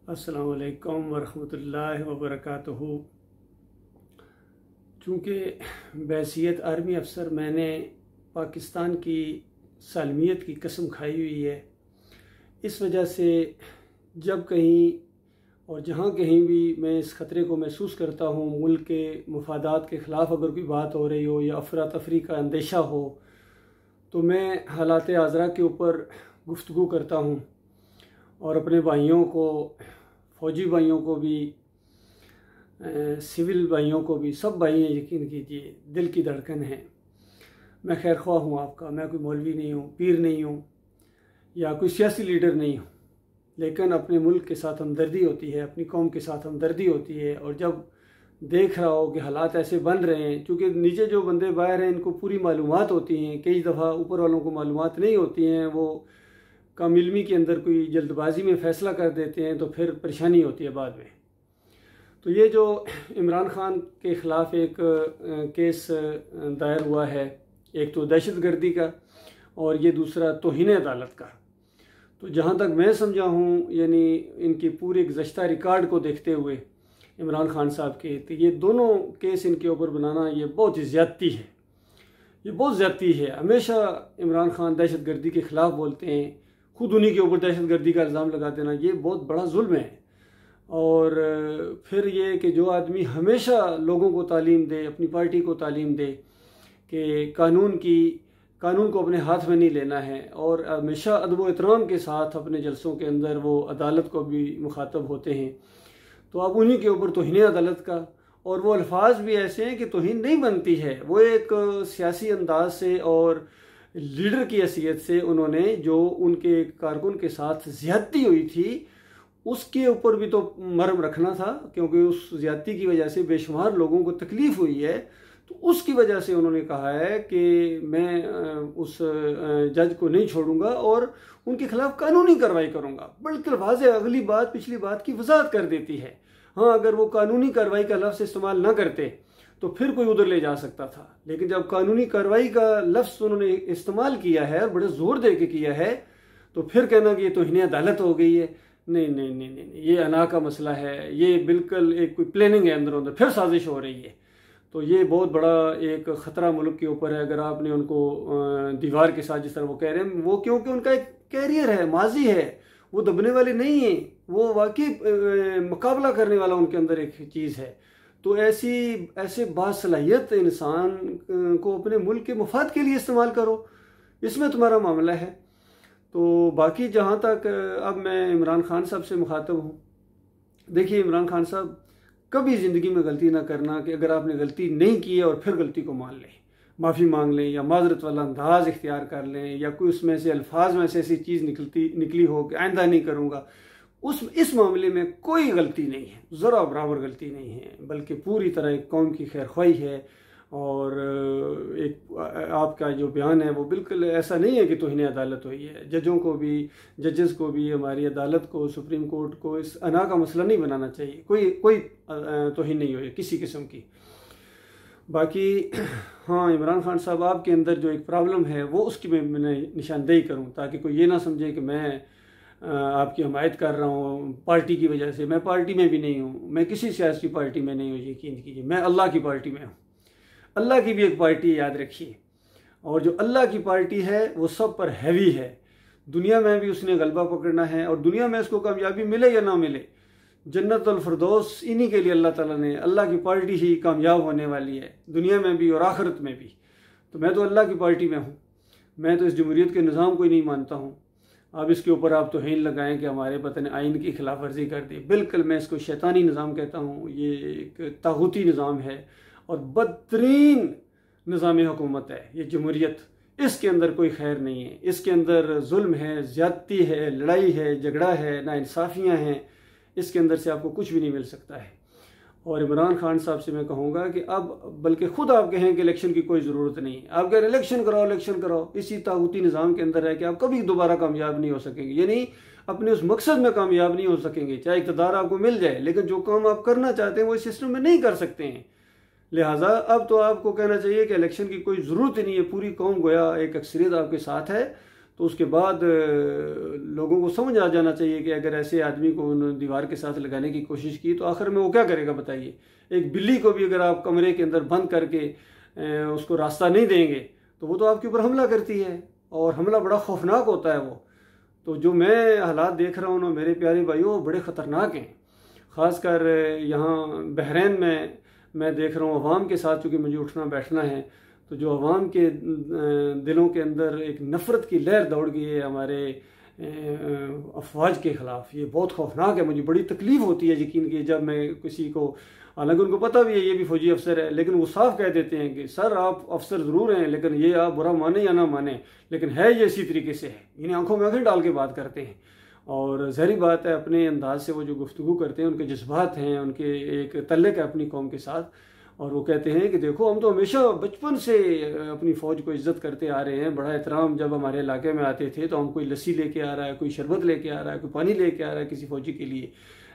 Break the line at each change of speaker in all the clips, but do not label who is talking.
अस्सलाम वालेकुम वरहमतुल्लाहि वबरकातुहू। चूँकि बैसियत आर्मी अफ़सर मैंने पाकिस्तान की सालमियत की कसम खाई हुई है, इस वजह से जब कहीं और जहाँ कहीं भी मैं इस ख़तरे को महसूस करता हूँ, मुल्क के मफादात के ख़िलाफ़ अगर कोई बात हो रही हो या अफरा तफरी का अंदेशा हो, तो मैं हालात आज़रा के ऊपर गुफ्तगू करता हूँ और अपने भाइयों को, फ़ौजी भाइयों को भी, सिविल भाइयों को भी, सब भाई हैं, यकीन कीजिए दिल की धड़कन है। मैं खैर ख्वाह हूँ आपका, मैं कोई मौलवी नहीं हूँ, पीर नहीं हूँ या कोई सियासी लीडर नहीं हूँ, लेकिन अपने मुल्क के साथ हमदर्दी होती है, अपनी कौम के साथ हमदर्दी होती है। और जब देख रहा हो कि हालात ऐसे बन रहे हैं, क्योंकि नीचे जो बंदे बाहर हैं इनको पूरी मालूमात होती हैं, कई दफ़ा ऊपर वालों को मालूमात नहीं होती हैं, वो कम इल्मी के अंदर कोई जल्दबाजी में फ़ैसला कर देते हैं, तो फिर परेशानी होती है बाद में। तो ये जो इमरान ख़ान के ख़िलाफ़ एक केस दायर हुआ है, एक तो दहशतगर्दी का और ये दूसरा तौहीन अदालत का, तो जहाँ तक मैं समझा हूँ, यानी इनकी पूरे गुज़श्ता रिकॉर्ड को देखते हुए इमरान ख़ान साहब के, तो ये दोनों केस इनके ऊपर बनाना ये बहुत ही ज़्यादती है, ये बहुत ज़्यादती है। हमेशा इमरान ख़ान दहशतगर्दी के ख़िलाफ़ बोलते हैं, खुद उन्हीं के ऊपर दहशतगर्दी का इल्ज़ाम लगा देना ये बहुत बड़ा जुल्म है। और फिर ये कि जो आदमी हमेशा लोगों को तालीम दे, अपनी पार्टी को तालीम दे कि कानून को अपने हाथ में नहीं लेना है, और हमेशा अदब व एहतराम के साथ अपने जलसों के अंदर वो अदालत को भी मुखातब होते हैं, तो अब उन्हीं के ऊपर तौहीन अदालत का, और वो अल्फाज भी ऐसे हैं कि तौहीन नहीं बनती है, वो एक सियासी अंदाज से और लीडर की हैसियत से उन्होंने जो उनके कारकुन के साथ ज़्यादती हुई थी उसके ऊपर भी तो मरहम रखना था, क्योंकि उस ज़्यादती की वजह से बेशुमार लोगों को तकलीफ़ हुई है। तो उसकी वजह से उन्होंने कहा है कि मैं उस जज को नहीं छोड़ूंगा और उनके खिलाफ कानूनी कार्रवाई करूंगा। बिल्कुल वाज़ेह अगली बात पिछली बात की वजाहत कर देती है। हाँ, अगर वो कानूनी कार्रवाई का लफ्ज़ इस्तेमाल ना करते तो फिर कोई उधर ले जा सकता था, लेकिन जब कानूनी कार्रवाई का लफ्ज़ उन्होंने इस्तेमाल किया है और बड़े ज़ोर दे के किया है, तो फिर कहना कि ये तौहीन अदालत हो गई है। नहीं नहीं नहीं नहीं, ये अना का मसला है, ये बिल्कुल एक कोई प्लानिंग है, अंदर अंदर फिर साजिश हो रही है। तो ये बहुत बड़ा एक ख़तरा मुल्क के ऊपर है। अगर आपने उनको दीवार के साथ जिस तरह वो कह रहे हैं, वो क्योंकि उनका एक कैरियर है, माजी है, वो दबने वाले नहीं हैं, वो वाकई मुकाबला करने वाला उनके अंदर एक चीज़ है। तो ऐसे बासलाहियत इंसान को अपने मुल्क के मफाद के लिए इस्तेमाल करो, इसमें तुम्हारा मामला है। तो बाकी जहाँ तक अब मैं इमरान ख़ान साहब से मुखातब हूँ, देखिए इमरान ख़ान साहब कभी ज़िंदगी में गलती ना करना कि अगर आपने गलती नहीं की है और फिर गलती को मान लें, माफ़ी मांग लें या माजरत वाला अंदाज इख्तियार कर लें, या कोई उसमें से अल्फाज में से ऐसी चीज़ निकली हो कि आइंदा नहीं करूँगा, इस मामले में कोई गलती नहीं है, ज़रा बराबर गलती नहीं है, बल्कि पूरी तरह एक कौम की खैर ख्वाही है। और एक आपका जो बयान है वो बिल्कुल ऐसा नहीं है कि तौहीन अदालत हुई है। जजेस को भी हमारी अदालत को, सुप्रीम कोर्ट को इस अना का मसला नहीं बनाना चाहिए। कोई तौहीन नहीं हुई किसी किस्म की। बाकी हाँ, इमरान ख़ान साहब आपके अंदर जो एक प्रॉब्लम है वो उसकी मैं निशानदेही करूँ, ताकि कोई ये ना समझे कि मैं आपकी हमायत कर रहा हूँ पार्टी की वजह से। मैं पार्टी में भी नहीं हूँ, मैं किसी सियासी पार्टी में नहीं हूँ, यकीन कीजिए। मैं अल्लाह की पार्टी में हूँ। अल्लाह की भी एक पार्टी है, याद रखिए, और जो अल्लाह की पार्टी है वो सब पर हैवी है। दुनिया में भी उसने गलबा पकड़ना है, और दुनिया में उसको कामयाबी मिले या ना मिले, जन्नतुल फिरदौस इन्हीं के लिए अल्लाह ताला ने, अल्लाह की पार्टी ही कामयाब होने वाली है, दुनिया में भी और आखिरत में भी। तो मैं तो अल्लाह की पार्टी में हूँ, मैं तो इस जमहूरियत के निज़ाम को ही नहीं मानता हूँ। अब इसके ऊपर आप तौहीन लगाएं कि हमारे पता आइन की खिलाफ वर्जी कर दी, बिल्कुल मैं इसको शैतानी निज़ाम कहता हूँ। ये एक तागूती निज़ाम है और बदतरीन निज़ाम हुकूमत है ये जमहूरियत। इसके अंदर कोई खैर नहीं है, इसके अंदर जुल्म है, ज़्यादती है, लड़ाई है, झगड़ा है, नाइंसाफ़ियाँ हैं, इसके अंदर से आपको कुछ भी नहीं मिल सकता है। और इमरान ख़ान साहब से मैं कहूँगा कि अब बल्कि ख़ुद आप कहें कि इलेक्शन की कोई ज़रूरत नहीं है, आप कहें इलेक्शन कराओ, इसी तागूती निज़ाम के अंदर है कि आप कभी दोबारा कामयाब नहीं हो सकेंगे, यानी अपने उस मकसद में कामयाब नहीं हो सकेंगे, चाहे इक़्तिदार आपको मिल जाए, लेकिन जो काम आप करना चाहते हैं वो इस सिस्टम में नहीं कर सकते हैं। लिहाजा अब तो आपको कहना चाहिए कि इलेक्शन की कोई ज़रूरत ही नहीं है, पूरी कौम गोया एक अक्सरियत आपके साथ है, तो उसके बाद लोगों को समझ आ जाना चाहिए कि अगर ऐसे आदमी को उन्होंने दीवार के साथ लगाने की कोशिश की तो आखिर में वो क्या करेगा बताइए। एक बिल्ली को भी अगर आप कमरे के अंदर बंद करके उसको रास्ता नहीं देंगे तो वो तो आपके ऊपर हमला करती है, और हमला बड़ा खौफनाक होता है वो। तो जो मैं हालात देख रहा हूँ ना मेरे प्यारे भाइयों, बड़े ख़तरनाक हैं। ख़ासकर यहाँ बहरीन में मैं देख रहा हूँ अवाम के साथ, चूँकि मुझे उठना बैठना है, तो जो अवाम के दिलों के अंदर एक नफ़रत की लहर दौड़ गई है हमारे अफवाज के ख़िलाफ़। ये बहुत खौफनाक है। मुझे बड़ी तकलीफ़ होती है यकीन की जब मैं किसी को, हालांकि उनको पता भी है ये भी फ़ौजी अफसर है, लेकिन वो साफ कह देते हैं कि सर आप अफसर ज़रूर हैं, लेकिन ये आप बुरा माने या ना माने, लेकिन है ये इसी तरीके से है। यानी आंखों में आंखें डाल के बात करते हैं, और ज़ाहिर बात है अपने अंदाज से वो जो गुफ्तगू करते हैं, उनके जज्बात हैं, उनके एक तल्लुक़ है अपनी कौम के साथ। और वो कहते हैं कि देखो हम तो हमेशा बचपन से अपनी फ़ौज को इज़्ज़त करते आ रहे हैं, बड़ा एहतराम। जब हमारे इलाके में आते थे तो हम कोई लस्सी लेके आ रहा है, कोई शरबत लेके आ रहा है, कोई पानी लेके आ रहा है किसी फ़ौजी के लिए,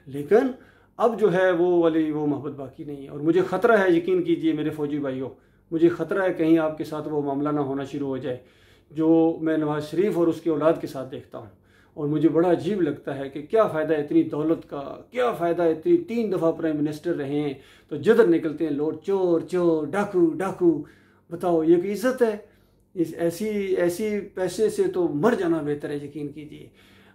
लेकिन अब जो है वो वाली वो मोहब्बत बाकी नहीं है। और मुझे ख़तरा है, यकीन कीजिए मेरे फ़ौजी भाइयों, मुझे ख़तरा है कहीं आपके साथ वो मामला ना होना शुरू हो जाए जो मैं नवाज़ शरीफ और उसकी औलाद के साथ देखता हूँ। और मुझे बड़ा अजीब लगता है कि क्या फ़ायदा इतनी दौलत का, क्या फ़ायदा इतनी 3 दफ़ा प्राइम मिनिस्टर रहे हैं, तो जिधर निकलते हैं लोग चोर चोर डाकू डाकू। बताओ ये कोई इज़्ज़त है? इस ऐसी पैसे से तो मर जाना बेहतर है। यकीन कीजिए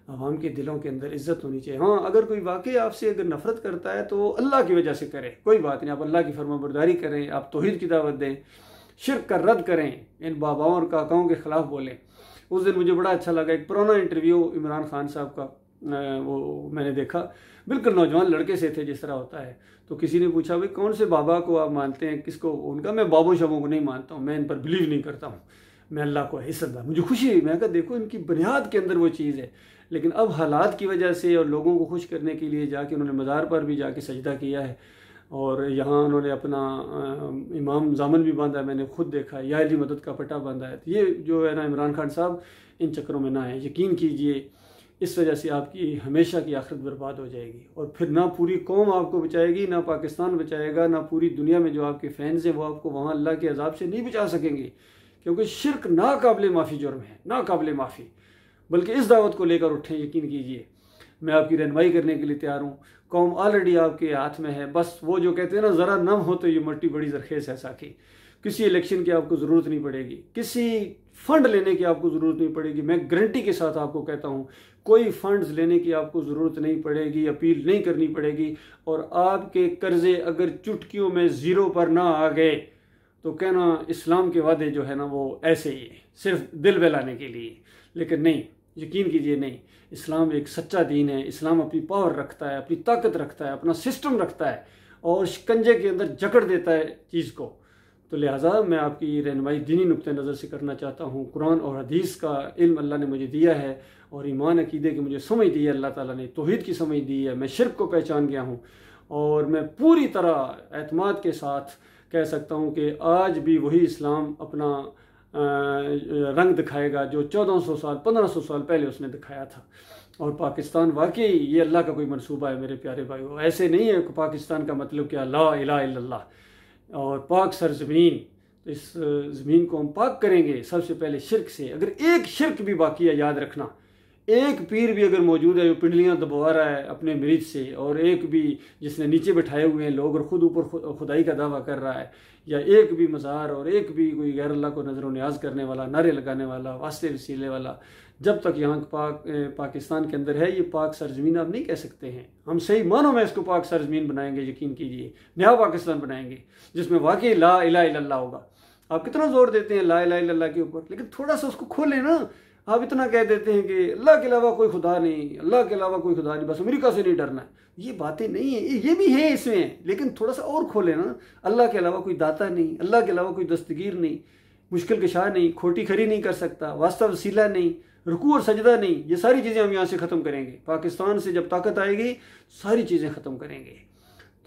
आवाम के दिलों के अंदर इज़्ज़त होनी चाहिए। हाँ, अगर कोई वाकई आपसे अगर नफ़रत करता है तो अल्लाह की वजह से करे, कोई बात नहीं, आप अल्लाह की फरमाबरदारी करें, आप तौहीद की दावत दें, शिर्क का रद्द करें, इन बाबाओं और काकाओं के ख़िलाफ़ बोलें। उस दिन मुझे बड़ा अच्छा लगा, एक पुराना इंटरव्यू इमरान खान साहब का वो मैंने देखा, बिल्कुल नौजवान लड़के से थे जिस तरह होता है। तो किसी ने पूछा भाई कौन से बाबा को आप मानते हैं, किसको? उनका मैं बाबों शबों को नहीं मानता हूँ, मैं इन पर बिलीव नहीं करता हूँ, मैं अल्लाह को हिस्सा। मुझे खुशी हुई, मैं कहा देखो इनकी बुनियाद के अंदर वो चीज़ है। लेकिन अब हालात की वजह से और लोगों को खुश करने के लिए जाके उन्होंने मज़ार पर भी जाके सजदा किया है, और यहाँ उन्होंने अपना इमाम जामन भी बांधा है, मैंने खुद देखा है, या अली मदद का पट्टा बांधा है। तो ये जो है ना इमरान खान साहब इन चक्करों में ना है, यकीन कीजिए इस वजह से आपकी हमेशा की आखिरत बर्बाद हो जाएगी, और फिर ना पूरी कौम आपको बचाएगी, ना पाकिस्तान बचाएगा, ना पूरी दुनिया में जो आपके फैंस हैं वो आपको वहाँ अल्लाह के अजाब से नहीं बचा सकेंगे, क्योंकि शिर्क नाकाबिले माफ़ी जुर्म है, नाकाबिले माफ़ी। बल्कि इस दावत को लेकर उठें, यकीन कीजिए मैं आपकी रहनुमाई करने के लिए तैयार हूँ। कौम ऑलरेडी आपके हाथ में है, बस वो जो कहते हैं ना ज़रा नम हो तो ये मट्टी बड़ी जरखेज़ है साकी। किसी इलेक्शन की आपको ज़रूरत नहीं पड़ेगी, किसी फ़ंड लेने की आपको ज़रूरत नहीं पड़ेगी। मैं गारंटी के साथ आपको कहता हूँ कोई फ़ंड्स लेने की आपको ज़रूरत नहीं पड़ेगी, अपील नहीं करनी पड़ेगी। और आपके कर्ज़े अगर चुटकियों में ज़ीरो पर ना आ गए तो कहना इस्लाम के वादे जो है ना वो ऐसे ही है, सिर्फ दिल बहलाने के लिए। लेकिन नहीं, यकीन कीजिए नहीं, इस्लाम एक सच्चा दीन है। इस्लाम अपनी पावर रखता है, अपनी ताकत रखता है, अपना सिस्टम रखता है, और शिकंजे के अंदर जकड़ देता है चीज़ को। तो लिहाजा मैं आपकी रहनुमाई दीनी नुक्ते नज़र से करना चाहता हूँ। कुरान और हदीस का इल्म अल्लाह ने मुझे दिया है, और ईमान अकीदे की मुझे समझ दी है, अल्लाह ताला ने तौहीद की समझ दी है। मैं शिर्क को पहचान गया हूँ, और मैं पूरी तरह एतमाद के साथ कह सकता हूँ कि आज भी वही इस्लाम अपना रंग दिखाएगा जो 1400 साल 1500 साल पहले उसने दिखाया था। और पाकिस्तान वाकई ये अल्लाह का कोई मंसूबा है मेरे प्यारे भाइयों। ऐसे नहीं है कि पाकिस्तान का मतलब क्या ला इलाहा इल्लल्लाह और पाक सरजमीन। तो इस ज़मीन को हम पाक करेंगे सबसे पहले शिर्क से। अगर एक शिर्क भी बाकी है, याद रखना, एक पीर भी अगर मौजूद है जो पिंडलियाँ दबवा रहा है अपने मरीज से, और एक भी जिसने नीचे बैठाए हुए हैं लोग और ख़ुद ऊपर खुदाई का दावा कर रहा है, या एक भी मज़ार और एक भी कोई गैर अल्लाह को नज़र न्याज करने वाला, नारे लगाने वाला, वास्ते वसीले वाला, जब तक यहाँ पाकिस्तान के अंदर है, ये पाक सरजमीन आप नहीं कह सकते हैं। हम सही मानों में इसको पाक सरजमीन बनाएंगे, यकीन कीजिए, नया पाकिस्तान बनाएंगे जिसमें वाकई ला इलाहा इल्लल्लाह होगा। आप कितना जोर देते हैं ला इलाहा इल्लल्लाह के ऊपर, लेकिन थोड़ा सा उसको खोलें ना। आप इतना कह देते हैं कि अल्लाह के अलावा कोई खुदा नहीं, अल्लाह के अलावा कोई खुदा नहीं, बस अमेरिका से नहीं डरना है। ये बातें नहीं है, ये भी है इसमें, लेकिन थोड़ा सा और खोले ना। अल्लाह के अलावा कोई दाता नहीं, अल्लाह के अलावा कोई दस्तगीर नहीं, मुश्किल कशा नहीं, खोटी खरी नहीं कर सकता, वास्ता वसीला नहीं, रुकू और सजदा नहीं। ये सारी चीज़ें हम यहाँ से ख़त्म करेंगे। पाकिस्तान से जब ताकत आएगी सारी चीज़ें ख़त्म करेंगे।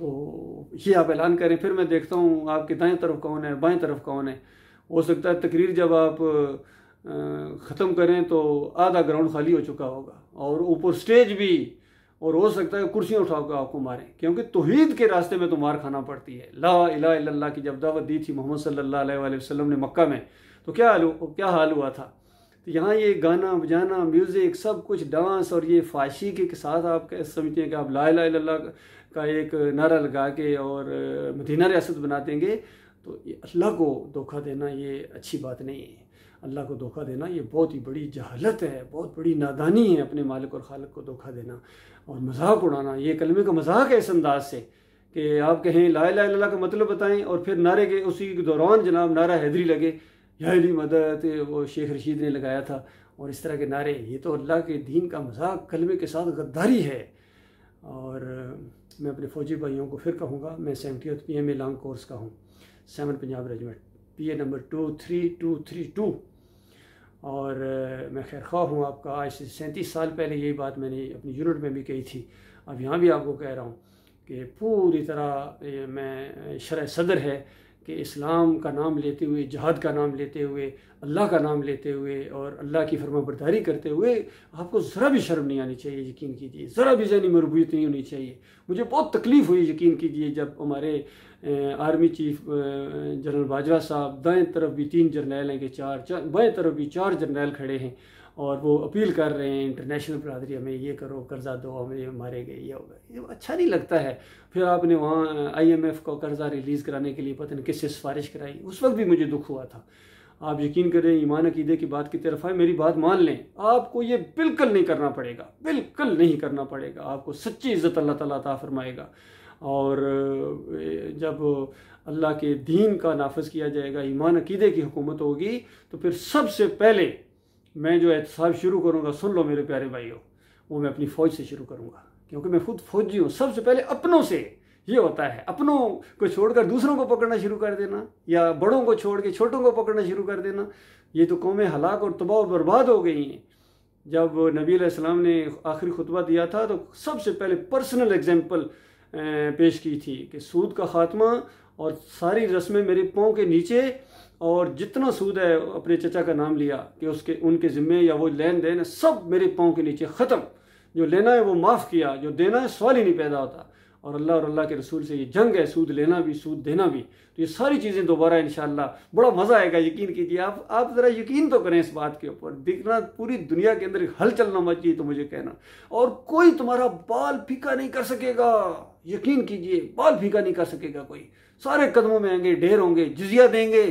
तो ये आप ऐलान करें, फिर मैं देखता हूँ आपके दाएं तरफ कौन है, बाएं तरफ कौन है। हो सकता है तकरीर जब आप ख़त्म करें तो आधा ग्राउंड खाली हो चुका होगा, और ऊपर स्टेज भी, और हो सकता है कुर्सियाँ उठाकर आपको मारें, क्योंकि तौहीद के रास्ते में तो मार खाना पड़ती है। ला इलाहा इल्लल्लाह की जब दावत दी थी मोहम्मद सल्लल्लाहु अलैहि वसल्लम ने मक्का में, तो क्या हाल हुआ था। तो यहाँ ये गाना बजाना, म्यूज़िक, सब कुछ, डांस और ये फाशी के साथ आप कैसे समझते हैं कि आप ला इलाहा इल्लल्लाह का एक नारा लगा के और मदीना रियासत बना देंगे, तो ये अल्लाह को धोखा देना ये अच्छी बात नहीं है। अल्लाह को धोखा देना ये बहुत ही बड़ी जहालत है, बहुत बड़ी नादानी है, अपने मालिक और खालिक को धोखा देना और मजाक उड़ाना। ये कलमे का मजाक है इस अंदाज से कि आप कहें ला इलाहा इल्लल्लाह का मतलब बताएं और फिर नारे के उसी के दौरान जनाब नारा हैदरी लगे, या अली मदद, वो शेख रशीद ने लगाया था और इस तरह के नारे। ये तो अल्लाह के दीन का मजाक, कलमे के साथ गद्दारी है। और मैं अपने फ़ौजी भाइयों को फिर कहूँगा, मैं 70th PMA लॉन्ग कोर्स का हूँ, 7 पंजाब रेजिमेंट, PA नंबर 23232। और मैं खैर ख्वाह हूँ आपका। आज से 37 साल पहले यही बात मैंने अपनी यूनिट में भी कही थी, अब यहाँ भी आपको कह रहा हूँ कि पूरी तरह मैं शरअ सदर है कि इस्लाम का नाम लेते हुए, जहाद का नाम लेते हुए, अल्लाह का नाम लेते हुए और अल्लाह की फरमाबरदारी करते हुए आपको ज़रा भी शर्म नहीं आनी चाहिए। यकीन कीजिए, ज़रा भी ज़हनी मरबूत नहीं होनी चाहिए। मुझे बहुत तकलीफ़ हुई, यकीन कीजिए, जब हमारे आर्मी चीफ जनरल बाजवा साहब, दाएं तरफ भी 3 जर्नैल हैं कि 4, बाएं तरफ भी 4 जर्नैल खड़े हैं और वो अपील कर रहे हैं इंटरनेशनल बरादरी, हमें ये करो, कर्जा दो, हमें मारे गए, ये होगा। ये अच्छा नहीं लगता है। फिर आपने वहाँ IMF को कर्जा रिलीज़ कराने के लिए पता नहीं किससे सिफारिश कराई, उस वक्त भी मुझे दुख हुआ था। आप यकीन करें, ईमान अकीदे की बात की तरफ आए, मेरी बात मान लें, आपको ये बिल्कुल नहीं करना पड़ेगा, बिल्कुल नहीं करना पड़ेगा। आपको सच्ची इज़्ज़त अल्लाह ताला अता फरमाएगा। और जब अल्लाह के दीन का नाफिज किया जाएगा, ईमान अकीदे की हुकूमत होगी, तो फिर सबसे पहले मैं जो एहतसाब शुरू करूँगा, सुन लो मेरे प्यारे भाइयों, वो मैं अपनी फ़ौज से शुरू करूँगा, क्योंकि मैं खुद फ़ौजी हूँ। सबसे पहले अपनों से ये होता है, अपनों को छोड़कर दूसरों को पकड़ना शुरू कर देना, या बड़ों को छोड़ के छोटों को पकड़ना शुरू कर देना। ये तो कौमें हलाक और तबाह और बर्बाद हो गई हैं। जब नबी अलैहिस्सलाम ने आखिरी खुतबा दिया था तो सबसे पहले पर्सनल एग्जाम्पल पेश की थी कि सूद का ख़ात्मा और सारी रस्में मेरे पाँव के नीचे, और जितना सूद है अपने चचा का नाम लिया कि उसके उनके ज़िम्मे या वो लेन देन है, सब मेरे पाँव के नीचे ख़त्म। जो लेना है वो माफ़ किया, जो देना है सवाल ही नहीं पैदा होता। और अल्लाह और अल्लाह के रसूल से ये जंग है, सूद लेना भी, सूद देना भी। तो ये सारी चीज़ें दोबारा इंशाअल्लाह बड़ा मज़ा आएगा। यकीन कीजिए, आप ज़रा यकीन तो करें इस बात के ऊपर। दिखना पूरी दुनिया के अंदर हल चलना मत चाहिए तो मुझे कहना, और कोई तुम्हारा बाल फीका नहीं कर सकेगा। यकीन कीजिए, बाल फीका नहीं कर सकेगा कोई। सारे कदमों में आएंगे, ढेर होंगे, जिजिया देंगे।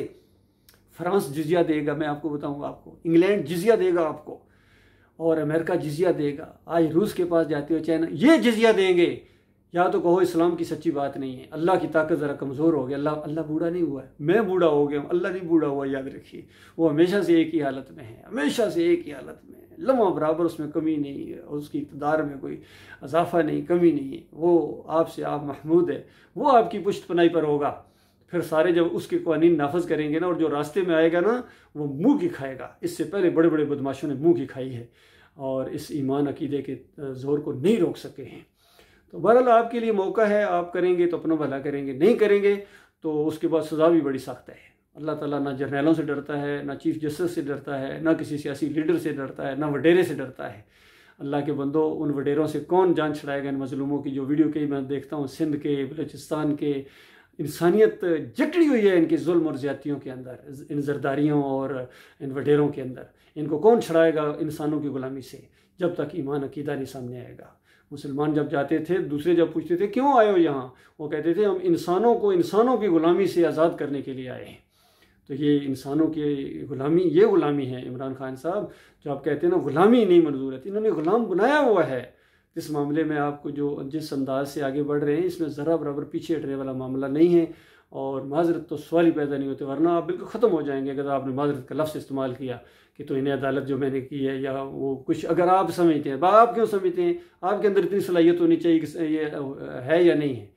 फ्रांस जिजिया देगा, मैं आपको बताऊंगा, आपको इंग्लैंड जिजिया देगा आपको, और अमेरिका जिजिया देगा। आज रूस के पास जाते हो, चाइना, ये जिजिया देंगे। या तो कहो इस्लाम की सच्ची बात नहीं है, अल्लाह की ताकत ज़रा कमज़ोर हो गया। अल्लाह बूढ़ा नहीं हुआ है, मैं बूढ़ा हो गया हूँ, अल्लाह नहीं बूढ़ा हुआ, याद रखिए। वो हमेशा से एक ही हालत में है, हमेशा से एक ही हालत में है, लम्हा बराबर उसमें कमी नहीं है, उसकी इक़्तिदार में कोई इजाफा नहीं, कमी नहीं है। वो आपसे आप महमूद है, वो आपकी पुश्त पनाही पर होगा। फिर सारे जब उसके क़वानीन नाफज करेंगे ना, और जो रास्ते में आएगा ना वो मुँह की खाएगा। इससे पहले बड़े बड़े बदमाशों ने मुँह की खाई है और इस ईमान अकीदे के ज़ोर को नहीं रोक सके हैं। तो बहरहाल आपके लिए मौका है, आप करेंगे तो अपना भला करेंगे, नहीं करेंगे तो उसके बाद सज़ा भी बड़ी सख्त है। अल्लाह ताला ना जर्नैलों से डरता है, ना चीफ जस्टिस से डरता है, ना किसी सियासी लीडर से डरता है, ना वडेरे से डरता है। अल्लाह के बंदो, उन वडेरों से कौन जान छुड़ाएगा इन मजलूमों की। जो वीडियो कई मैं देखता हूँ, सिंध के, बलूचिस्तान के, इंसानियत जकड़ी हुई है इनके जुल्म और ज़्यादतियों के अंदर, इन जरदारियों और इन वडेरों के अंदर। इनको कौन छुड़ाएगा इंसानों की गुलामी से, जब तक ईमान अकीदा नहीं सामने आएगा। मुसलमान जब जाते थे, दूसरे जब पूछते थे क्यों आए हो यहाँ, वो कहते थे हम इंसानों को इंसानों की ग़ुलामी से आज़ाद करने के लिए आए हैं। तो ये इंसानों की ग़ुलामी, ये ग़ुलामी है। इमरान खान साहब जो आप कहते हैं ना ग़ुलामी नहीं मंजूर है, इन्होंने ग़ुलाम बनाया हुआ है। इस मामले में आपको जो जिस अंदाज से आगे बढ़ रहे हैं, इसमें ज़रा बराबर पीछे हटने वाला मामला नहीं है। और माजरत तो सवाल ही पैदा नहीं होते, वरना आप बिल्कुल ख़त्म हो जाएंगे अगर आपने माजरत का लफ्ज़ इस्तेमाल किया कि तो इन्हें अदालत जो मैंने की है, या वो कुछ अगर आप समझते हैं, आप क्यों समझते हैं, आपके अंदर इतनी सलाहियत होनी चाहिए कि ये है या नहीं है।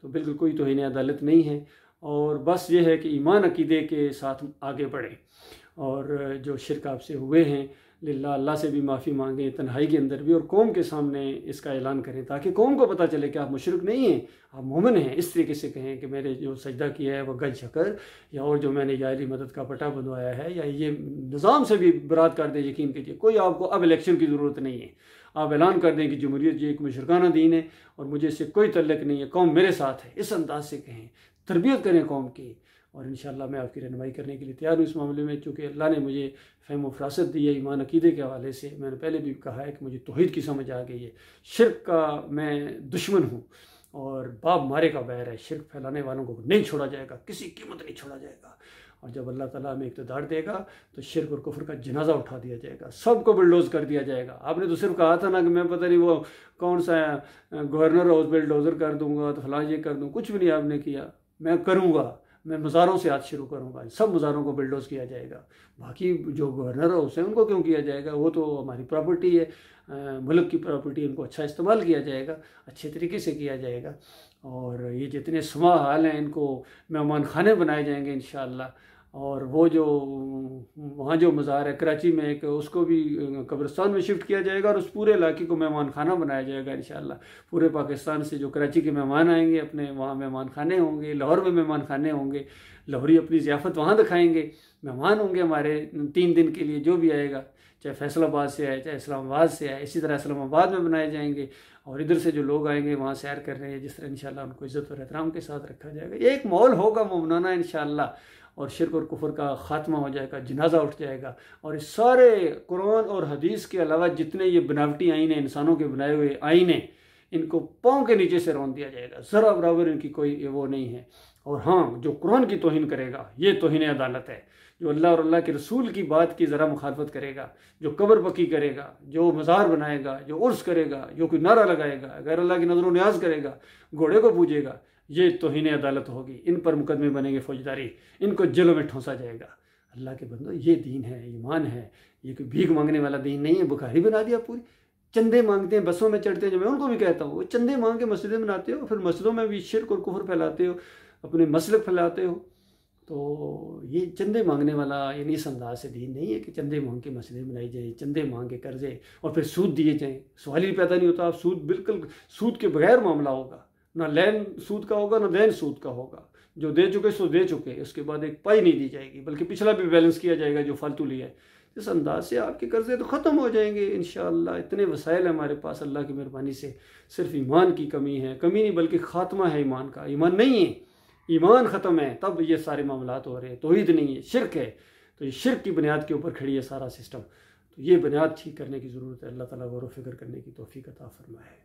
तो बिल्कुल कोई तो इन्हें अदालत नहीं है। और बस ये है कि ईमान अकीदे के साथ आगे बढ़ें, और जो शिरक आपसे हुए हैं लिल्लाह, अल्लाह से भी माफ़ी मांगें, तन्हाई के अंदर भी, और कौम के सामने इसका ऐलान करें ताकि कौम को पता चले कि आप मुशरिक नहीं हैं, आप मोमिन हैं। इस तरीके से कहें कि मैंने जो सजदा किया है वह गल शकर, या और जो मैंने यारी मदद का पटा बंधवाया है, या ये निज़ाम से भी बरात कर दें। यकीन कीजिए, कोई आपको अब इलेक्शन की ज़रूरत नहीं है। आप ऐलान कर दें कि जमहूरियत ये एक मुशरकाना दीन है और मुझे इससे कोई तल्लुक़ नहीं है, कौम मेरे साथ है। इस अंदाज से कहें, तरबियत करें कौम की, और इंशाअल्लाह मैं आपकी रहनुमाई करने के लिए तैयार हूँ इस मामले में, चूँकि अल्लाह ने मुझे फ़हम व फ़रासत दी है ईमान अक़ीदे के हवाले से। मैंने पहले भी कहा है कि मुझे तौहीद की समझ आ गई है। शिर्क का मैं दुश्मन हूँ और बाप मारे का बैर है। शिर्क फैलाने वालों को नहीं छोड़ा जाएगा, किसी कीमत नहीं छोड़ा जाएगा। और जब अल्लाह ताला हमें इक़्तिदार देगा तो शिर्क और कुफ्र का जनाजा उठा दिया जाएगा, सबको बुलडोज़ कर दिया जाएगा। आपने तो सिर्फ कहा था ना कि मैं पता नहीं वो कौन सा गवर्नर हाउस बुलडोज़र कर दूंगा तो फलां ये कर दूँ, कुछ भी नहीं आपने किया। मैं करूँगा, मैं मज़ारों से आज शुरू करूँगा, सब मज़ारों को बुलडोज़ किया जाएगा। बाकी जो गवर्नर हाउस है उनको क्यों किया जाएगा, वो तो हमारी प्रॉपर्टी है, मुल्क की प्रॉपर्टी, उनको अच्छा इस्तेमाल किया जाएगा, अच्छे तरीके से किया जाएगा। और ये जितने सुमा हाल हैं इनको मेहमान खाने बनाए जाएंगे इंशाअल्लाह। और वो जो वहाँ जो मज़ार है कराची में एक, उसको भी कब्रिस्तान में शिफ्ट किया जाएगा और उस पूरे इलाके को मेहमान खाना बनाया जाएगा इंशाअल्लाह। पूरे पाकिस्तान से जो कराची के मेहमान आएंगे अपने वहाँ मेहमान खाने होंगे, लाहौर में मेहमान खाने होंगे, लाहौरी अपनी ज़ियाफ़त वहाँ दिखाएंगे। मेहमान होंगे हमारे 3 दिन के लिए, जो भी आएगा, चाहे फैसलाबाद से आए चाहे इस्लामाबाद से आए, इसी तरह इस्लामाबाद में बनाए जाएंगे। और इधर से जो लोग आएंगे वहाँ सैर कर रहे हैं, जिस तरह इंशाअल्लाह उनको इज़्ज़त और एहतराम के साथ रखा जाएगा। ये एक माहौल होगा मुमनाना इंशाअल्लाह, और शिर्क और कुफ्र का ख़ात्मा हो जाएगा, जनाजा उठ जाएगा। और इस सारे कुरान और हदीस के अलावा जितने ये बनावटी आईने, इंसानों के बनाए हुए आईने, इनको पाँव के नीचे से रौंद दिया जाएगा। ज़रा बराबर इनकी कोई वो नहीं है। और हाँ, जो कुरान की तौहीन करेगा ये तौहीन अदालत है। जो अल्लाह और अल्लाह के रसूल की बात की ज़रा मुखालफत करेगा, जो कब्र पक्की करेगा, जो मज़ार बनाएगा, जो उर्स करेगा, जो कोई नारा लगाएगा, गैर अल्लाह की नज़र न्याज करेगा, घोड़े को पूजेगा, ये तौहीन अदालत होगी। इन पर मुकदमे बनेंगे फौजदारी, इनको जेलों में ठोंसा जाएगा। अल्लाह के बंदो, ये दीन है, ईमान है, ये कोई भीख मांगने वाला दीन नहीं है। बुखारी बना दिया पूरी, चंदे मांगते हैं, बसों में चढ़ते हैं। जो मैं उनको भी कहता हूँ, वो चंदे मांग के मस्जिदें बनाते हो, फिर मस्जिदों में भी शिर्क और कुफ्र फैलाते हो, अपने मसलक फैलाते हो। तो ये चंदे मांगने वाला यानी इस अंदाज से दीन नहीं है कि चंदे मांग के मस्जिदें बनाई जाए, चंदे मांग के कर्जे और फिर सूद दिए जाएँ। सवाल ही पैदा नहीं होता। आप सूद, बिल्कुल सूद के बगैर मामला होगा, ना लैन सूद का होगा ना दैन सूद का होगा। जो दे चुके सो दे चुके, उसके बाद एक पाई नहीं दी जाएगी, बल्कि पिछला भी बैलेंस किया जाएगा जो फालतू लिया है। इस अंदाज से आपके कर्जे तो ख़त्म हो जाएंगे इंशाअल्लाह। इतने वसाइल हैं हमारे पास अल्लाह की मेहरबानी से। सिर्फ ईमान की कमी है, कमी नहीं बल्कि ख़ात्मा है ईमान का। ईमान नहीं है, ईमान ख़त्म है, तब ये सारे मामलात हो रहे हैं। तौहीद नहीं है, शिर्क है। तो ये शिर्क की बुनियाद के ऊपर खड़ी है सारा सिस्टम। तो ये बुनियाद ठीक करने की ज़रूरत है। अल्लाह ताला गौर व फिक्र करने की तौफीक अता फरमाए।